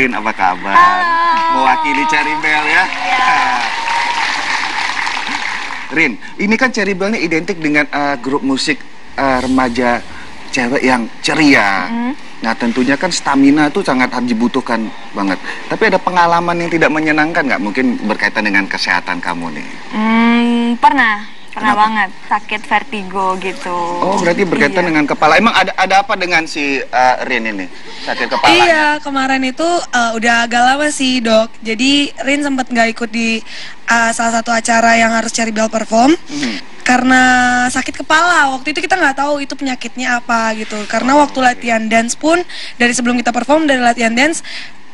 Rin, apa kabar? Halo. Mewakili Cherry Bell ya? Rin, ini kan Cherry Bell ini identik dengan grup musik remaja cewek yang ceria. Nah, tentunya kan stamina itu sangat harus dibutuhkan banget. Tapi ada pengalaman yang tidak menyenangkan nggak? Mungkin berkaitan dengan kesehatan kamu nih. Pernah Kenapa? banget sakit vertigo gitu. Oh, berarti berkaitan dengan kepala. Emang ada apa dengan si Rin ini? Sakit kepala? Iya, kemarin itu udah agak lama sih, Dok. Jadi Rin sempat nggak ikut di salah satu acara yang harus Cherry Bell perform. Karena sakit kepala. Waktu itu kita nggak tahu itu penyakitnya apa gitu. Karena waktu latihan dance pun, dari sebelum kita perform, dari latihan dance,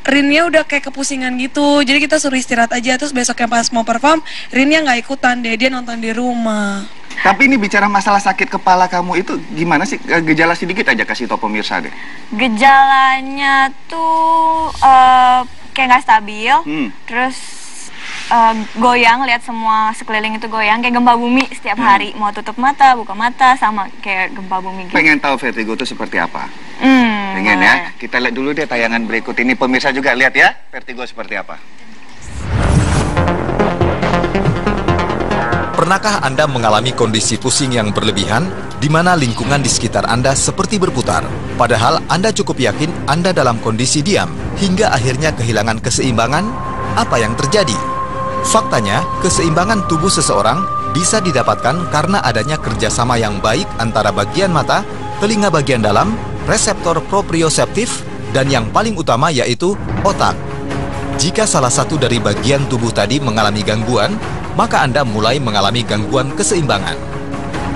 Rinnya udah kayak kepusingan gitu. Jadi kita suruh istirahat aja. Terus besoknya pas mau perform, Rinnya nggak ikutan deh, dia nonton di rumah. Tapi ini bicara masalah sakit kepala kamu itu gimana sih? Gejala sedikit aja kasih tau pemirsa deh. Gejalanya tuh kayak nggak stabil. Terus goyang, lihat semua sekeliling itu goyang, kayak gempa bumi setiap hari. Mau tutup mata, buka mata, sama kayak gempa bumi gitu. Pengen tahu vertigo itu seperti apa? Pengen boleh. ya? Kita lihat dulu deh tayangan berikut ini. Pemirsa juga lihat ya, vertigo seperti apa. Pernahkah Anda mengalami kondisi pusing yang berlebihan, di mana lingkungan di sekitar Anda seperti berputar? Padahal Anda cukup yakin Anda dalam kondisi diam, hingga akhirnya kehilangan keseimbangan? Apa yang terjadi? Faktanya, keseimbangan tubuh seseorang bisa didapatkan karena adanya kerjasama yang baik antara bagian mata, telinga bagian dalam, reseptor proprioseptif, dan yang paling utama yaitu otak. Jika salah satu dari bagian tubuh tadi mengalami gangguan, maka Anda mulai mengalami gangguan keseimbangan.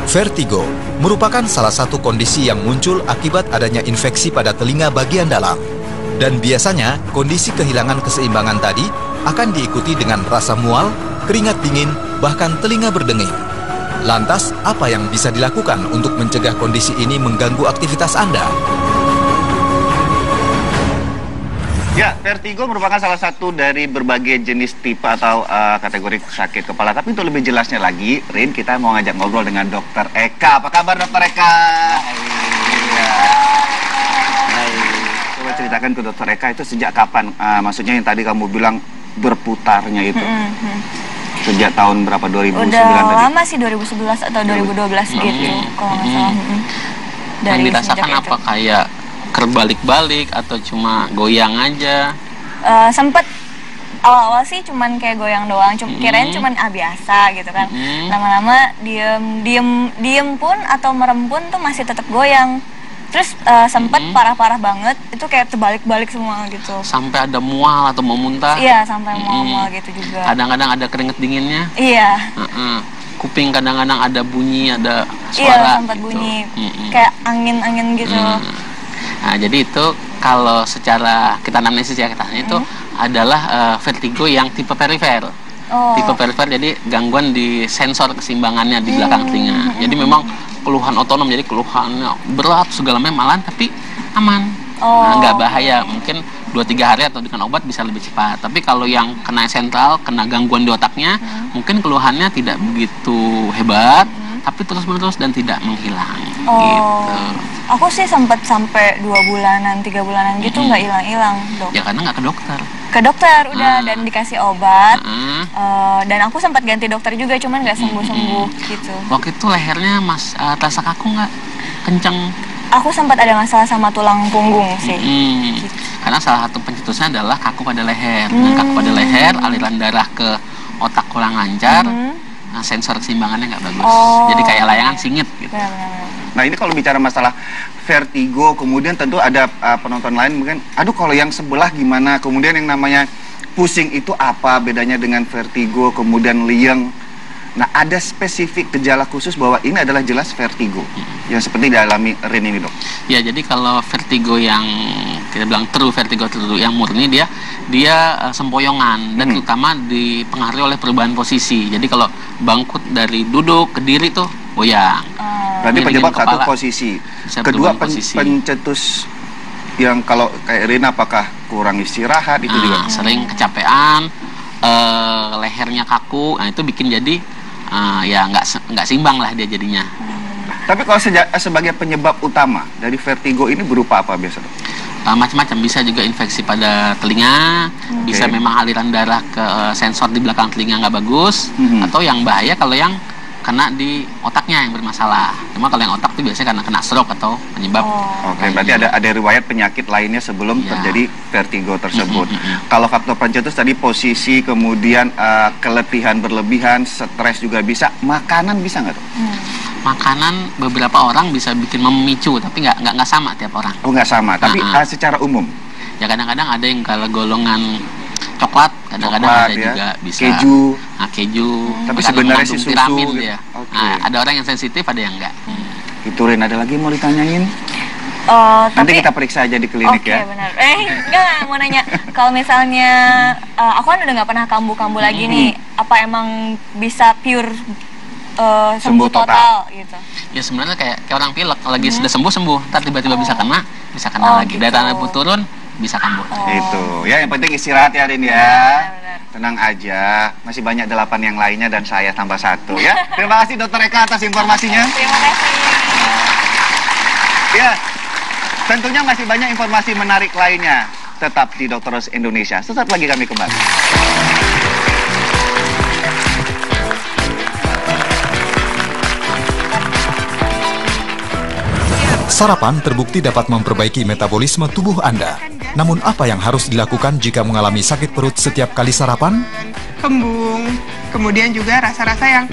Vertigo merupakan salah satu kondisi yang muncul akibat adanya infeksi pada telinga bagian dalam. Dan biasanya, kondisi kehilangan keseimbangan tadi akan diikuti dengan rasa mual, keringat dingin, bahkan telinga berdenging. Lantas, apa yang bisa dilakukan untuk mencegah kondisi ini mengganggu aktivitas Anda? Ya, vertigo merupakan salah satu dari berbagai jenis tipe atau kategori sakit kepala. Tapi untuk lebih jelasnya lagi, Rin, kita mau ngajak ngobrol dengan Dokter Eka. Apa kabar, Dokter Eka? Hai. Coba ceritakan ke Dokter Eka itu sejak kapan? Maksudnya yang tadi kamu bilang berputarnya itu. Sejak tahun berapa? 2009 Udah tadi? lama sih, 2011 atau 2012 gitu kalau nggak salah. Yang dirasakan semenjak apa? itu. Kayak kerbalik-balik atau cuma goyang aja? Sempet awal-awal sih cuman kayak goyang doang, kirain cuman biasa gitu kan. Lama-lama diem pun atau merem pun tuh masih tetap goyang. Terus sempet parah-parah banget, itu kayak terbalik-balik semua gitu. Sampai ada mual atau mau muntah? Iya, sampai mual-mual gitu juga. Kadang-kadang ada keringet dinginnya? Iya. Kuping kadang-kadang ada bunyi, ada Iya, suara sempat gitu. bunyi. Kayak angin-angin gitu. Nah, jadi itu kalau secara kita analisis ya, itu adalah vertigo yang tipe perifer. Tipe perifer, jadi gangguan di sensor keseimbangannya di belakang telinga. Jadi memang keluhan otonom, jadi keluhannya berat segala macam, tapi aman. Nah, nggak bahaya, mungkin 2-3 hari atau dengan obat bisa lebih cepat. Tapi kalau yang kena sentral, kena gangguan di otaknya, mungkin keluhannya tidak begitu hebat, tapi terus-menerus dan tidak menghilang. Gitu. Aku sih sempat sampai 2 bulanan, 3 bulanan gitu nggak hilang-hilang, Dok. Ya karena nggak ke dokter. Ke dokter udah dan dikasih obat. Dan aku sempat ganti dokter juga, cuman nggak sembuh-sembuh gitu. Waktu itu lehernya terasa kaku nggak? Kenceng? Aku sempat ada masalah sama tulang punggung sih. Gitu. Karena salah satu pencetusnya adalah kaku pada leher. Nah, kaku pada leher, aliran darah ke otak kurang lancar, nah sensor keseimbangannya nggak bagus. Jadi kayak layangan singit gitu. Nah, ini kalau bicara masalah vertigo, kemudian tentu ada penonton lain mungkin, aduh kalau yang sebelah gimana? Kemudian yang namanya pusing itu apa bedanya dengan vertigo, kemudian liang? Nah, ada spesifik gejala khusus bahwa ini adalah jelas vertigo yang seperti dialami Rin ini, Dok? Ya, jadi kalau vertigo yang kita bilang true vertigo yang murni, dia sempoyongan dan terutama dipengaruhi oleh perubahan posisi. Jadi kalau bangkit dari duduk ke diri tuh goyang. Berarti penyebab satu posisi. Kedua posisi. Pencetus yang kalau kayak Rin apakah kurang istirahat itu juga? Sering kecapean, lehernya kaku, nah itu bikin jadi ya nggak seimbang lah dia jadinya. Tapi kalau sebagai penyebab utama dari vertigo ini berupa apa biasanya? macam-macam, bisa juga infeksi pada telinga, bisa memang aliran darah ke sensor di belakang telinga nggak bagus, atau yang bahaya kalau yang kena di otaknya yang bermasalah. Cuma kalau yang otak itu biasanya karena kena stroke atau penyebab. Oke, berarti ada riwayat penyakit lainnya sebelum terjadi vertigo tersebut. Kalau faktor pencetus tadi posisi, kemudian keletihan berlebihan, stres juga bisa. Makanan bisa nggak tuh? Makanan beberapa orang bisa bikin memicu, tapi nggak sama tiap orang. Oh, nggak sama, tapi secara umum? Ya kadang-kadang ada yang kalau golongan coklat, kadang-kadang ada juga bisa keju. Keju. Tapi sebenarnya si susu gitu. Ya. Ada orang yang sensitif, ada yang enggak. Itu Rin, ada lagi mau ditanyain? Nanti kita periksa aja di klinik ya. Oke, benar. Enggak, mau nanya. Kalau misalnya aku kan udah nggak pernah kambuh-kambuh lagi nih, apa emang bisa pure sembuh total gitu? Ya sebenarnya kayak orang pilek, lagi sudah sembuh, tapi tiba-tiba bisa kena lagi. Gitu. Dari tanah pun turun, bisa kambuh. Itu ya, yang penting istirahat ya Rin ya. Benar. Tenang aja, masih banyak 8 yang lainnya dan saya tambah 1 ya. Terima kasih Dokter Eka atas informasinya. Terima kasih. Ya, tentunya masih banyak informasi menarik lainnya. Tetap di Dokter Rose Indonesia. Sesaat lagi kami kembali. Sarapan terbukti dapat memperbaiki metabolisme tubuh Anda. Namun apa yang harus dilakukan jika mengalami sakit perut setiap kali sarapan? Kembung, kemudian juga rasa-rasa yang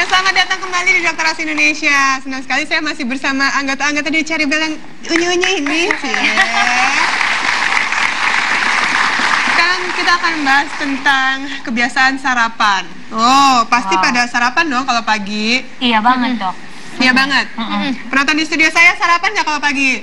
Selamat datang kembali di Dokter Rose Indonesia. Senang sekali saya masih bersama anggota-anggota di Cari Bel yang unyu-unyu ini. Sekarang kita akan bahas tentang kebiasaan sarapan. Oh, pasti pada sarapan dong kalau pagi. Iya banget, Dok. Iya banget. Penonton di studio saya sarapan nggak kalau pagi?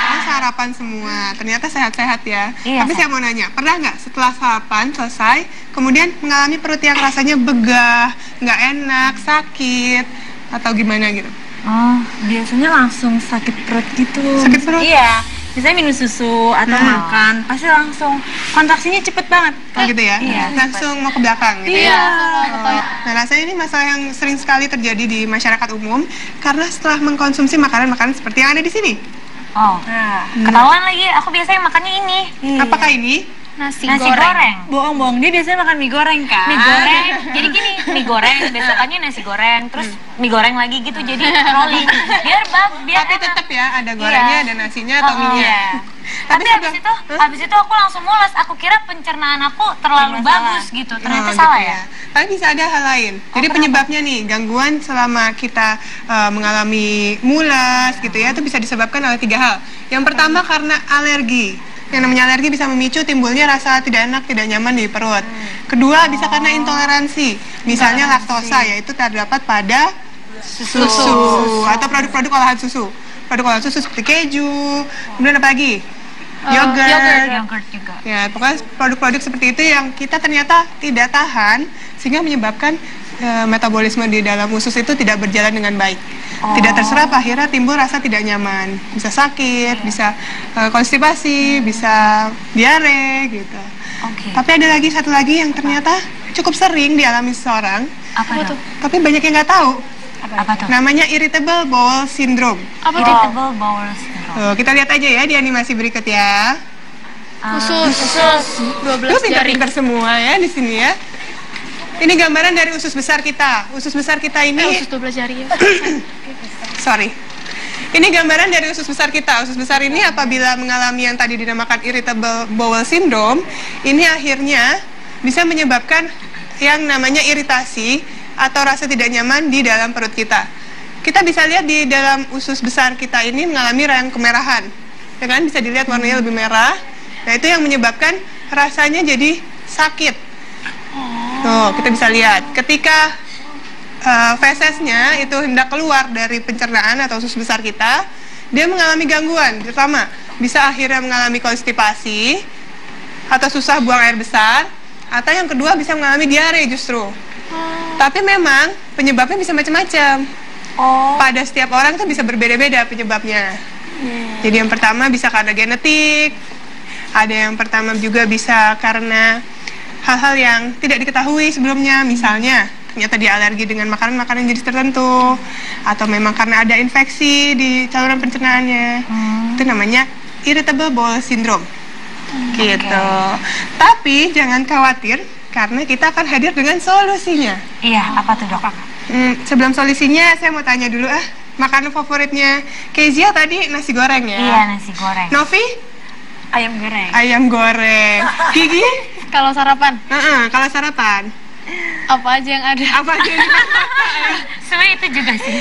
Oh, sarapan semua. Ternyata sehat-sehat ya. Iya, tapi saya mau nanya, pernah nggak setelah sarapan selesai, kemudian mengalami perut yang rasanya begah, nggak enak, sakit, atau gimana gitu? Oh, biasanya langsung sakit perut gitu. Sakit perut? Iya. Biasanya minum susu atau makan, pasti langsung kontraksinya cepet banget. Oh gitu ya? Iya. Langsung mau ke belakang gitu Iya. ya? Nah, rasanya ini masalah yang sering sekali terjadi di masyarakat umum karena setelah mengkonsumsi makanan-makanan seperti yang ada di sini. Oh, ketahuan lagi. Aku biasanya makannya ini. Apakah ini? Nasi Nasi goreng. Bohong-bohong, dia biasanya makan mie goreng kan? Mie goreng. Jadi gini, mie goreng, besokannya nasi goreng, terus mie goreng lagi gitu. Jadi rolling. Biar Tapi tetap ya ada gorengnya, ada nasinya atau mie-nya. Tapi habis itu aku langsung mules. Aku kira pencernaan aku terlalu bagus gitu. Ternyata salah gitu ya. Tapi bisa ada hal lain. Jadi penyebabnya nih, gangguan selama kita mengalami mulas gitu ya, itu bisa disebabkan oleh 3 hal. Yang pertama karena alergi. Yang namanya alergi bisa memicu timbulnya rasa tidak enak, tidak nyaman di perut. Kedua, bisa karena intoleransi. Misalnya laktosa, yaitu terdapat pada susu atau produk-produk olahan susu. Produk olahan susu seperti keju, kemudian apa lagi? Yogurt juga. Ya, pokoknya produk-produk seperti itu yang kita ternyata tidak tahan sehingga menyebabkan metabolisme di dalam usus itu tidak berjalan dengan baik. Tidak terserap, akhirnya timbul rasa tidak nyaman. Bisa sakit, bisa konstipasi, bisa diare gitu. Tapi ada lagi satu lagi yang ternyata cukup sering dialami seseorang. Apa tuh? Tapi banyak yang nggak tahu. Apa tuh? Namanya irritable bowel syndrome. Irritable bowel syndrome. Kita lihat aja ya di animasi berikut ya. Usus 12 jari. Pintar semua ya di sini ya. Ini gambaran dari usus besar kita. Usus besar kita ini Usus 12 jari ya. Sorry. Ini gambaran dari usus besar kita. Usus besar ini apabila mengalami yang tadi dinamakan irritable bowel syndrome, ini akhirnya bisa menyebabkan yang namanya iritasi atau rasa tidak nyaman di dalam perut kita. Kita bisa lihat di dalam usus besar kita ini mengalami rang kemerahan. Ya kan? Bisa dilihat warnanya lebih merah. Nah, itu yang menyebabkan rasanya jadi sakit. Tuh, kita bisa lihat. Ketika fesesnya itu hendak keluar dari pencernaan atau usus besar kita, dia mengalami gangguan. Pertama, bisa akhirnya mengalami konstipasi atau susah buang air besar, atau yang kedua bisa mengalami diare justru. Tapi memang penyebabnya bisa macam-macam. Pada setiap orang tuh bisa berbeda-beda penyebabnya. Jadi yang pertama bisa karena genetik, ada yang pertama juga bisa karena hal-hal yang tidak diketahui sebelumnya, misalnya ternyata dia alergi dengan makanan-makanan jenis tertentu, atau memang karena ada infeksi di saluran pencernaannya. Itu namanya irritable bowel syndrome. Gitu. Tapi jangan khawatir, karena kita akan hadir dengan solusinya. Iya, apa tuh dok? Sebelum solusinya, saya mau tanya dulu makanan favoritnya Kezia tadi nasi goreng ya? Iya, nasi goreng. Novi? Ayam goreng. Ayam goreng. Gigi? Kalau sarapan? Kalau sarapan? Apa aja yang ada? Apa aja yang Sebenarnya itu juga sih.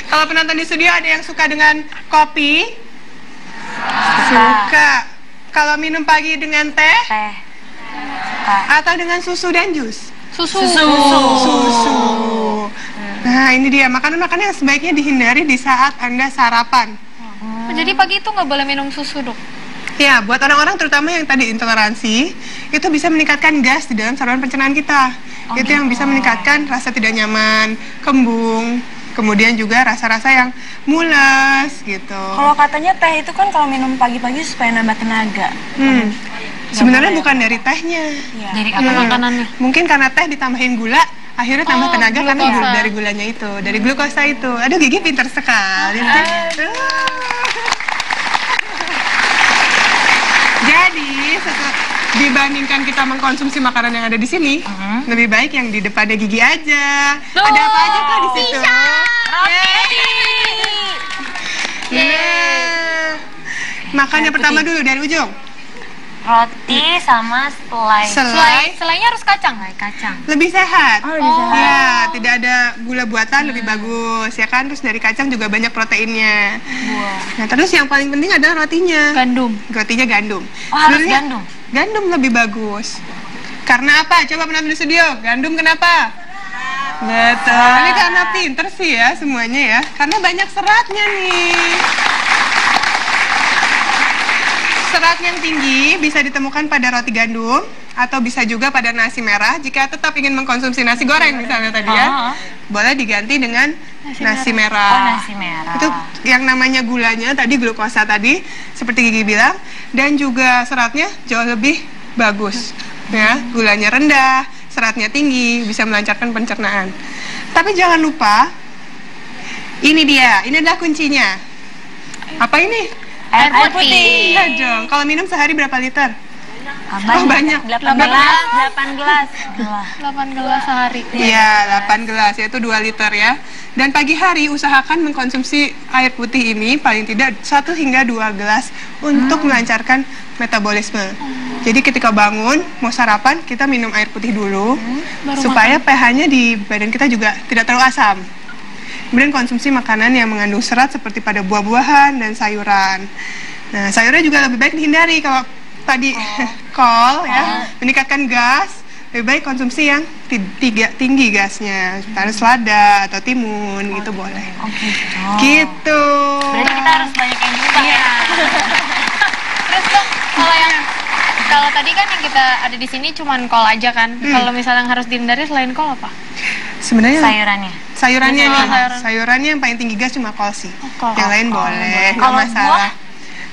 Kalau penonton di studio ada yang suka dengan kopi? Suka. Kalau minum pagi dengan teh? Teh. Atau dengan susu dan jus? Susu. Nah, ini dia makanan-makanan yang sebaiknya dihindari di saat Anda sarapan. Jadi pagi itu nggak boleh minum susu dok? Ya, buat orang-orang terutama yang tadi intoleransi, itu bisa meningkatkan gas di dalam saluran pencernaan kita. Itu yang bisa meningkatkan rasa tidak nyaman, kembung, kemudian juga rasa-rasa yang mules gitu. Kalau katanya teh itu kan kalau minum pagi-pagi supaya nambah tenaga. Sebenarnya bukan dari tehnya. Dari apa makanannya? Mungkin karena teh ditambahin gula, akhirnya tambah tenaga karena dari gulanya itu, dari glukosa itu. Aduh, Gigi pintar sekali. Jadi, dibandingkan kita mengkonsumsi makanan yang ada di sini, lebih baik yang di depannya Gigi aja. Ada apa aja kak di situ? Makan yang pertama dulu dari ujung. Roti sama selai. Selainya harus kacang. Kacang. Lebih sehat. Oh, lebih sehat. Ya, tidak ada gula buatan, lebih bagus ya kan. Terus dari kacang juga banyak proteinnya. Nah, terus yang paling penting adalah rotinya. Rotinya gandum. Oh, harus gandum. Gandum lebih bagus. Karena apa? Coba penonton di studio. Gandum kenapa? Betul. Ini karena pinter sih ya semuanya ya. Karena banyak seratnya nih. Serat yang tinggi bisa ditemukan pada roti gandum atau bisa juga pada nasi merah. Jika tetap ingin mengkonsumsi nasi goreng misalnya tadi ya, boleh diganti dengan nasi merah. Oh, nasi merah. Itu yang namanya gulanya tadi, glukosa tadi, seperti Gigi bilang, dan juga seratnya jauh lebih bagus. Ya, gulanya rendah, seratnya tinggi, bisa melancarkan pencernaan. Tapi jangan lupa, ini dia, ini adalah kuncinya. Apa ini? Air putih. Iya dong. Kalau minum sehari berapa liter? Banyak. 8 gelas sehari. Iya, 8 gelas, yaitu 2 liter ya. Dan pagi hari usahakan mengkonsumsi air putih ini paling tidak 1 hingga 2 gelas untuk melancarkan metabolisme. Jadi ketika bangun, mau sarapan, kita minum air putih dulu, supaya pH-nya di badan kita juga tidak terlalu asam. Kemudian konsumsi makanan yang mengandung serat seperti pada buah-buahan dan sayuran. Nah, sayurnya juga lebih baik dihindari. Kalau tadi kol ya, meningkatkan gas, lebih baik konsumsi yang tinggi gasnya. Misalnya selada atau timun gitu boleh. Gitu. Berarti kita harus banyak yang berubah ya. Terus dok, kalau tadi kan yang kita ada di sini cuman kol aja kan. Kalau misalnya yang harus dihindari selain kol apa? Sebenarnya sayurannya yang paling tinggi gas cuma kol sih. Yang lain boleh, nggak Kalau masalah.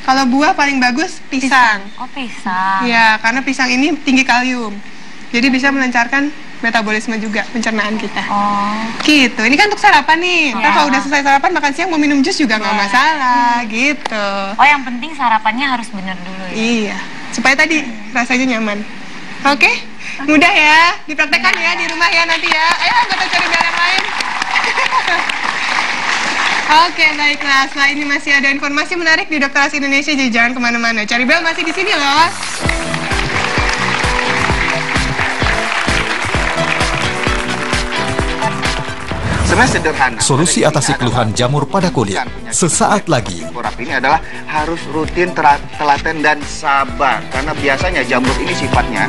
Kalau buah paling bagus pisang. Oh, pisang. Ya, karena pisang ini tinggi kalium. Jadi bisa melancarkan metabolisme juga, pencernaan kita. Gitu. Ini kan untuk sarapan nih. Ntar kalau udah selesai sarapan, makan siang mau minum jus juga nggak masalah. Gitu. Oh, yang penting sarapannya harus benar dulu ya. Iya. Supaya tadi rasanya nyaman. Oke? Mudah ya. Dipraktekkan ya di rumah ya nanti ya. Ayo kita cari barang yang lain. Oke, baiklah. Setelah ini masih ada informasi menarik di Dokter Ras Indonesia, jadi jangan kemana-mana. Cari Bel masih di sini loh. Sebenarnya sederhana. Solusi atasi keluhan jamur pada kulit. Sesaat lagi. Ini adalah harus rutin, telaten dan sabar. Karena biasanya jamur ini sifatnya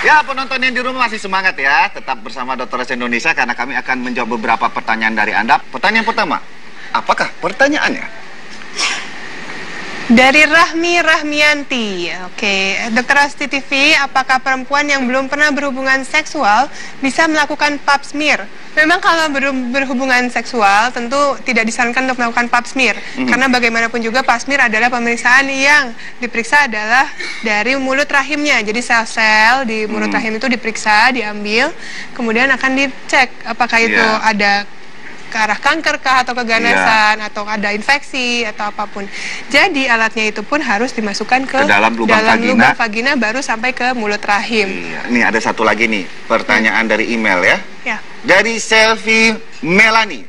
ya, penonton yang di rumah masih semangat ya. Tetap bersama Dokter Ras Indonesia karena kami akan menjawab beberapa pertanyaan dari Anda. Pertanyaan pertama, Apakah pertanyaannya? Dari Rahmi Rahmianti. Oke, Dokter Asti TV, apakah perempuan yang belum pernah berhubungan seksual bisa melakukan pap smear? Memang kalau berhubungan seksual tentu tidak disarankan untuk melakukan pap smear. Karena bagaimanapun juga pap smear adalah pemeriksaan yang diperiksa adalah dari mulut rahimnya. Jadi sel-sel di mulut rahim itu diperiksa, diambil, kemudian akan dicek apakah itu ada ke arah kanker kah, atau keganasan, atau ada infeksi, atau apapun. Jadi alatnya itu pun harus dimasukkan ke dalam lubang vagina baru sampai ke mulut rahim. Ini ada satu lagi nih, pertanyaan dari email ya. Dari Selvi Melani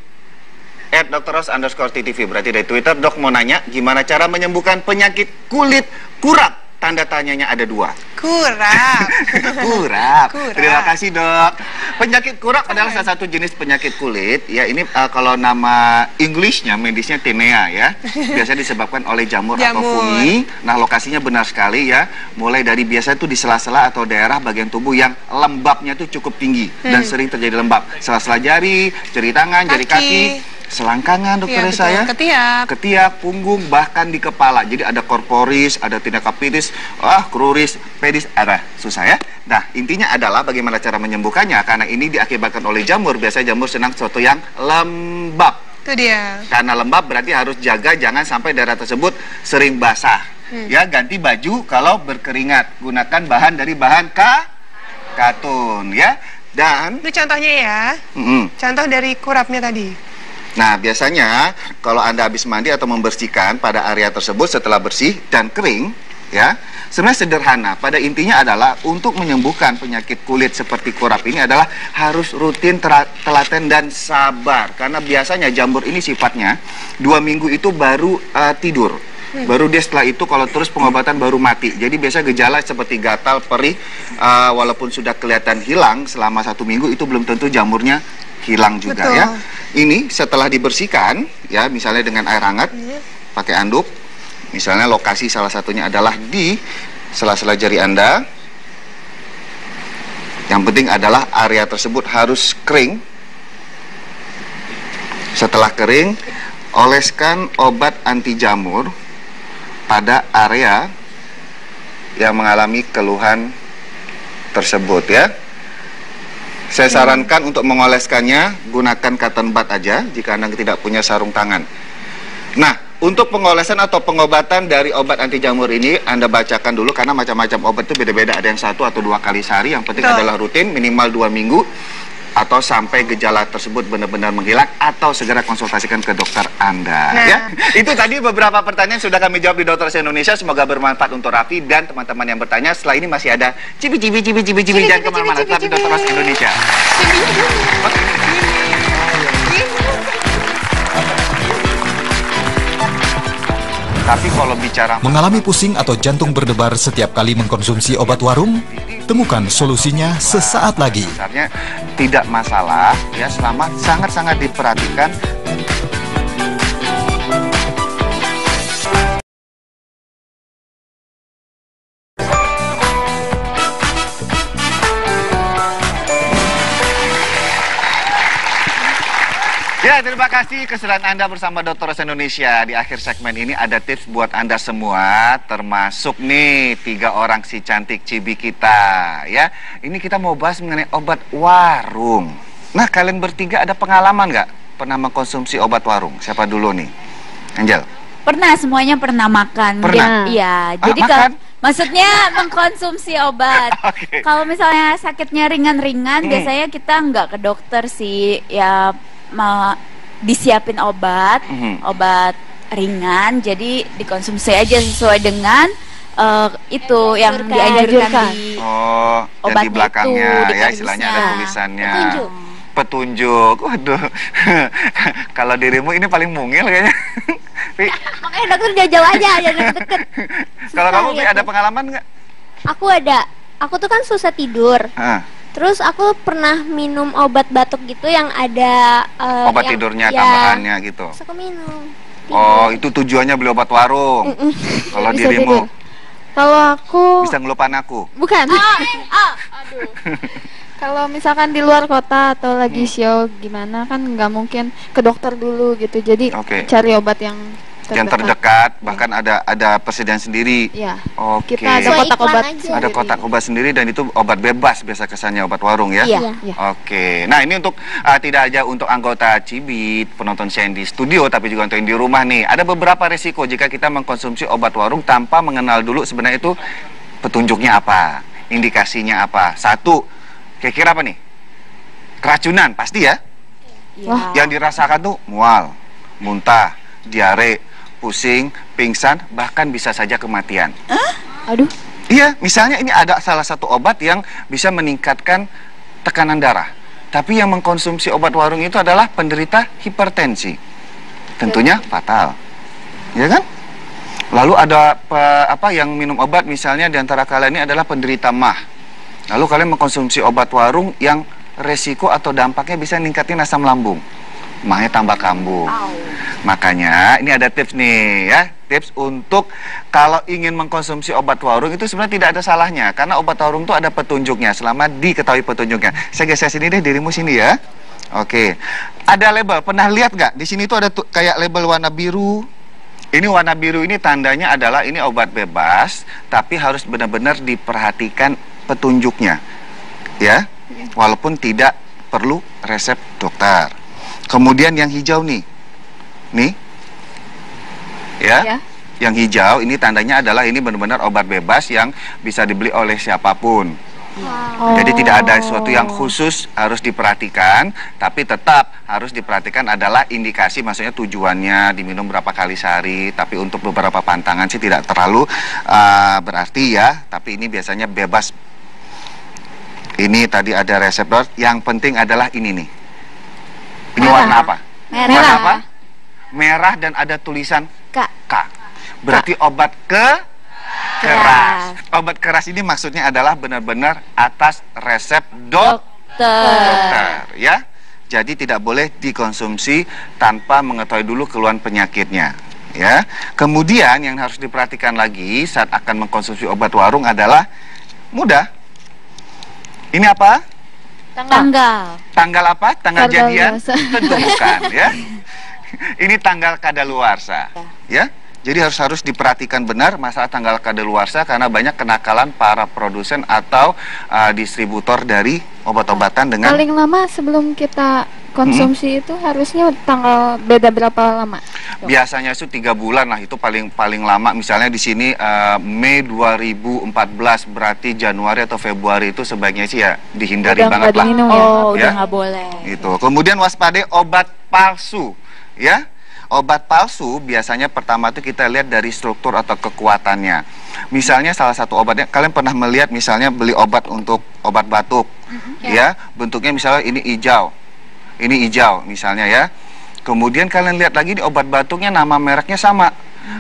@drros_ttv, berarti dari Twitter. Dok mau nanya, gimana cara menyembuhkan penyakit kulit kurap? Tanda tanyanya ada 2. Kurap. Kurap. Terima kasih, Dok. Penyakit kurap adalah salah satu jenis penyakit kulit. Ya, ini kalau nama Inggrisnya, medisnya tinea ya. Biasanya disebabkan oleh jamur atau fungi. Nah, lokasinya benar sekali ya. Mulai dari biasa itu di sela-sela atau daerah bagian tubuh yang lembabnya itu cukup tinggi dan sering terjadi lembab. Sela-sela jari, jari tangan, jari kaki, selangkangan, dokter saya, ketiak, punggung, bahkan di kepala. Jadi ada korporis, ada tinakapitis, kruris, pedis, ada susah ya. Nah, intinya adalah bagaimana cara menyembuhkannya, karena ini diakibatkan oleh jamur. Biasanya jamur senang sesuatu yang lembab. Itu dia. Karena lembab berarti harus jaga jangan sampai daerah tersebut sering basah. Ya, ganti baju kalau berkeringat. Gunakan bahan dari bahan katun ya. Dan itu contohnya ya. Contoh dari kurapnya tadi. Nah, biasanya kalau Anda habis mandi atau membersihkan pada area tersebut setelah bersih dan kering, ya, sebenarnya sederhana. Pada intinya adalah untuk menyembuhkan penyakit kulit seperti kurap ini adalah harus rutin, telaten, dan sabar. Karena biasanya jamur ini sifatnya 2 minggu itu baru tidur. Baru dia setelah itu kalau terus pengobatan baru mati. Jadi biasa gejala seperti gatal, perih, walaupun sudah kelihatan hilang selama 1 minggu, itu belum tentu jamurnya hilang juga. Ya. Ini setelah dibersihkan ya, misalnya dengan air hangat, pakai anduk. Misalnya lokasi salah satunya adalah di sela-sela jari Anda. Yang penting adalah area tersebut harus kering. Setelah kering, oleskan obat anti jamur pada area yang mengalami keluhan tersebut ya. Saya sarankan untuk mengoleskannya gunakan cotton bud aja jika Anda tidak punya sarung tangan. Nah, untuk pengolesan atau pengobatan dari obat anti jamur ini Anda bacakan dulu, karena macam-macam obat itu beda-beda. Ada yang 1 atau 2 kali sehari. Yang penting adalah rutin, minimal 2 minggu. Atau sampai gejala tersebut benar-benar menghilang, atau segera konsultasikan ke dokter Anda. Ya, itu tadi beberapa pertanyaan sudah kami jawab di Dokter Indonesia. Semoga bermanfaat untuk Raffi dan teman-teman yang bertanya. Setelah ini masih ada cibi-cibi, jangan kemana-mana. Tetap di Dokter Indonesia. Tapi kalau bicara mengalami pusing atau jantung berdebar setiap kali mengkonsumsi obat warung, temukan solusinya sesaat lagi. Sebenarnya tidak masalah ya, selama sangat-sangat diperhatikan. Ya, terima kasih keseruan Anda bersama Dokter Indonesia. Di akhir segmen ini ada tips buat Anda semua, termasuk nih 3 orang si cantik cibi kita ya. Ini kita mau bahas mengenai obat warung. Nah, kalian bertiga ada pengalaman nggak pernah mengkonsumsi obat warung? Siapa dulu nih? Angel? Pernah, semuanya pernah makan. Pernah? Iya, jadi kalau maksudnya mengkonsumsi obat. Kalau misalnya sakitnya ringan-ringan, biasanya kita nggak ke dokter sih, ya disiapin obat, obat ringan, jadi dikonsumsi aja sesuai dengan itu yang dianjurkan di obat di belakangnya ya, istilahnya ada tulisannya. Petunjuk. Waduh. Kalau dirimu ini paling mungil kayaknya. Makanya dokter jauh-jauh aja, jangan deket-deket. Kalau kamu ada pengalaman nggak? Aku ada. Aku tuh kan susah tidur. Terus aku pernah minum obat batuk gitu yang ada obat tidurnya tambahannya gitu. Terus aku minum. Oh, itu tujuannya beli obat warung. Kalau dirimu? Kalau aku bisa ngelupain aku. Bukan. Aduh. Kalau misalkan di luar kota atau lagi show gimana kan nggak mungkin ke dokter dulu gitu. Jadi cari obat yang terdekat. Bahkan ada persediaan sendiri. Iya. Oke. Kita ada kotak obat. Ada kotak obat sendiri dan itu obat bebas biasa kesannya obat warung ya. Iya. Oke. Nah, ini untuk tidak aja untuk anggota Cibit, penonton Shine di studio, tapi juga untuk yang di rumah nih. Ada beberapa resiko jika kita mengkonsumsi obat warung tanpa mengenal dulu sebenarnya itu petunjuknya apa, indikasinya apa. Satu, kira-kira apa nih? Keracunan, pasti ya? Wah. Yang dirasakan tuh mual, muntah, diare, pusing, pingsan, bahkan bisa saja kematian. Aduh. Iya, misalnya ini ada salah satu obat yang bisa meningkatkan tekanan darah. Tapi yang mengkonsumsi obat warung itu adalah penderita hipertensi. Tentunya fatal. Ya kan? Lalu ada yang minum obat misalnya di antara kalian ini adalah penderita MAH. Lalu kalian mengkonsumsi obat warung yang resiko atau dampaknya bisa ningkatin asam lambung. MAH-nya tambah kambuh. Makanya ini ada tips nih ya. Tips untuk kalau ingin mengkonsumsi obat warung itu sebenarnya tidak ada salahnya. Karena obat warung itu ada petunjuknya selama diketahui petunjuknya. Saya geser sini deh, dirimu sini ya. Oke. Ada label, pernah lihat nggak? Di sini tuh ada kayak label warna biru. Ini warna biru ini tandanya adalah ini obat bebas. Tapi harus benar-benar diperhatikan petunjuknya. Ya. Walaupun tidak perlu resep dokter. Kemudian yang hijau nih. Ya. Yang hijau ini tandanya adalah ini benar-benar obat bebas yang bisa dibeli oleh siapapun. Jadi tidak ada sesuatu yang khusus harus diperhatikan, tapi tetap harus diperhatikan adalah indikasi, maksudnya tujuannya diminum berapa kali sehari. Tapi untuk beberapa pantangan sih tidak terlalu berarti ya. Tapi ini biasanya bebas. Ini tadi ada resep dokter. Yang penting adalah ini nih. Ini warna apa? Merah. Warna apa? Merah dan ada tulisan K. Berarti obat keras. Obat keras ini maksudnya adalah benar-benar atas resep dokter, ya. Jadi tidak boleh dikonsumsi tanpa mengetahui dulu keluhan penyakitnya, ya. Kemudian yang harus diperhatikan lagi saat akan mengkonsumsi obat warung adalah mudah. Ini apa? Tanggal apa? Tanggal jadian? Tentu bukan, ya. Ini tanggal kadaluarsa, ya. Jadi harus diperhatikan benar masalah tanggal kadaluarsa karena banyak kenakalan para produsen atau distributor dari obat-obatan dengan paling lama sebelum kita konsumsi itu harusnya tanggal beda berapa lama? Biasanya itu 3 bulan lah, itu paling lama. Misalnya di sini Mei 2014 berarti Januari atau Februari itu sebaiknya sih ya dihindari banget lah. Udah nggak boleh. Itu. Kemudian waspadai obat palsu, ya. Obat palsu biasanya pertama itu kita lihat dari struktur atau kekuatannya. Misalnya salah satu obatnya, kalian pernah melihat misalnya beli obat untuk obat batuk, ya, bentuknya misalnya ini hijau misalnya ya. Kemudian kalian lihat lagi di obat batuknya nama mereknya sama,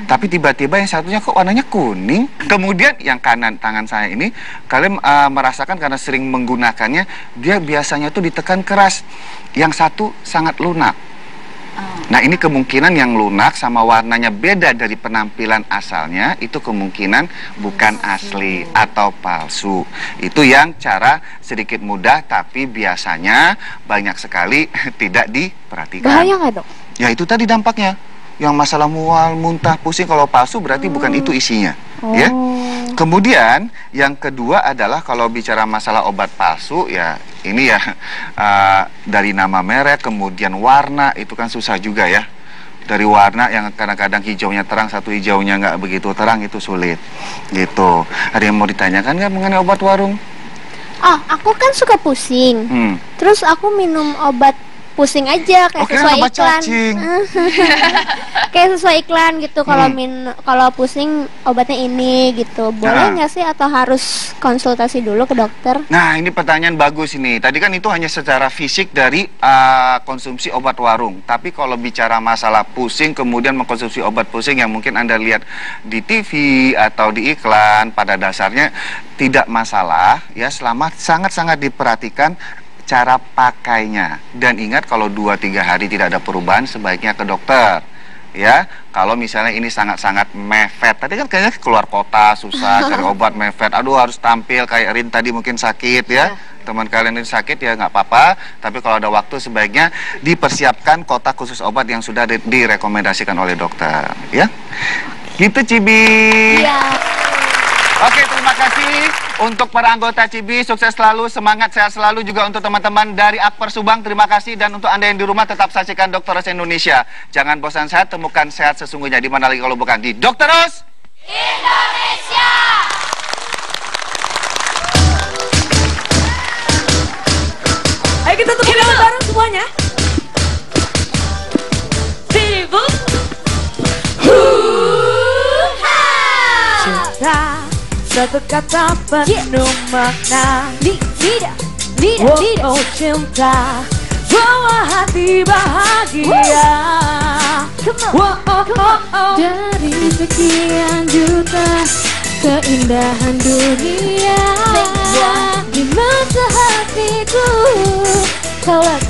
tapi tiba-tiba yang satunya kok warnanya kuning. Kemudian yang kanan tangan saya ini kalian merasakan karena sering menggunakannya, dia biasanya tuh ditekan keras, yang satu sangat lunak. Nah ini kemungkinan yang lunak sama warnanya beda dari penampilan asalnya, itu kemungkinan bukan asli atau palsu. Itu yang cara sedikit mudah tapi biasanya banyak sekali tidak diperhatikan. Bahaya nggak dok? Ya itu tadi dampaknya. Yang masalah mual, muntah, pusing, kalau palsu berarti bukan itu isinya. Ya. Kemudian yang kedua adalah kalau bicara masalah obat palsu ya ini ya dari nama merek, kemudian warna itu kan susah juga ya. Dari warna yang kadang-kadang hijaunya terang, satu hijaunya nggak begitu terang, itu sulit. Gitu. Ada yang mau ditanyakan nggak mengenai obat warung? Oh, aku kan suka pusing. Terus aku minum obat pusing aja kayak sesuai iklan. Kayak sesuai iklan gitu. Kalau pusing obatnya ini gitu. Boleh nggak sih atau harus konsultasi dulu ke dokter? Nah, ini pertanyaan bagus ini. Tadi kan itu hanya secara fisik dari konsumsi obat warung. Tapi kalau bicara masalah pusing kemudian mengkonsumsi obat pusing yang mungkin Anda lihat di TV atau di iklan, pada dasarnya tidak masalah ya selama sangat-sangat diperhatikan cara pakainya. Dan ingat kalau 2-3 hari tidak ada perubahan sebaiknya ke dokter ya. Kalau misalnya ini sangat-sangat mepet, tadi kan kayaknya keluar kota susah cari obat mepet, aduh harus tampil kayak Rin tadi mungkin sakit ya. teman kalian ini sakit ya nggak apa-apa, tapi kalau ada waktu sebaiknya dipersiapkan kotak khusus obat yang sudah direkomendasikan oleh dokter, ya. Gitu Cibi. Iya. Oke, terima kasih untuk para anggota Cibi, sukses selalu, semangat, sehat selalu juga untuk teman-teman dari Akper Subang, terima kasih, dan untuk Anda yang di rumah tetap saksikan Dokter Oz Indonesia. Jangan bosan sehat, temukan sehat sesungguhnya, di mana lagi kalau bukan di Dokter Oz Indonesia. Ayo kita tepuk tangan bareng semuanya. Sibuk. Cinta, satu kata penuh makna. Oh cinta, bawa hati bahagia. Dari sekian juta keindahan dunia, di mata hatiku kaulah